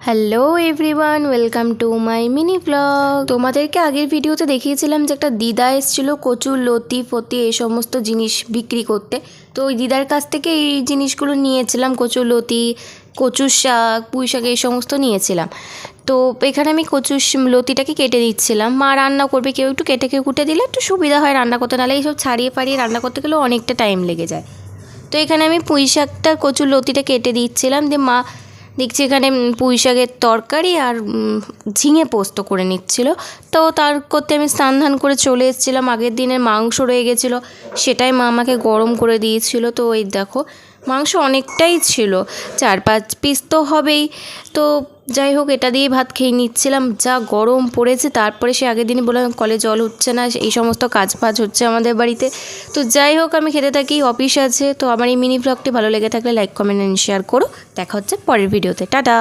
Hello everyone, welcome to my mini blog. তোমাদেরকে আগের ভিডিওতে দেখিয়েছিলাম যে একটা দিদা এসেছিলো কচুর লতি ফতি এই সমস্ত জিনিস বিক্রি করতে। তো ওই দিদার কাছ থেকে এই জিনিসগুলো নিয়েছিলাম, কচুর লতি, কচুর শাক, পুঁই শাক এই সমস্ত নিয়েছিলাম। তো এখানে আমি কচুর লতিটাকে কেটে দিচ্ছিলাম। মা রান্না করবে, কেউ একটু কেটে কুটে দিলে একটু সুবিধা হয় রান্না করতে, নাহলে এইসব ছাড়িয়ে ফাড়িয়ে রান্না করতে গেলেও অনেকটা টাইম লেগে যায়। তো এখানে আমি পুঁই শাকটা কচুর লতিটা কেটে দিচ্ছিলাম, দিয়ে মা দেখছি এখানে পুঁই শাকের তরকারি আর ঝিঙে পোস্ত করে নিচ্ছিল। তো তার করতে আমি স্নান ধান করে চলে এসেছিলাম। আগের দিনের মাংস রয়ে গেছিলো, সেটাই মা আমাকে গরম করে দিয়েছিল। তো ওই দেখো মাংস অনেকটাই ছিল, 4-5 পিস তো হবেই। তো যাই হোক, এটা দিয়ে ভাত খেয়ে নিচ্ছিলাম। যা গরম পড়েছে, তারপরে সে আগের দিনই বললাম কলে জল হচ্ছে না, এই সমস্ত কাজ ফাজ হচ্ছে আমাদের বাড়িতে। তো যাই হোক, আমি খেতে থাকি, অফিস আছে। তো আমার এই মিনি ব্লগটি ভালো লেগে থাকলে লাইক কমেন্ট এন্ড শেয়ার করো। দেখা হচ্ছে পরের ভিডিওতে, টাটা।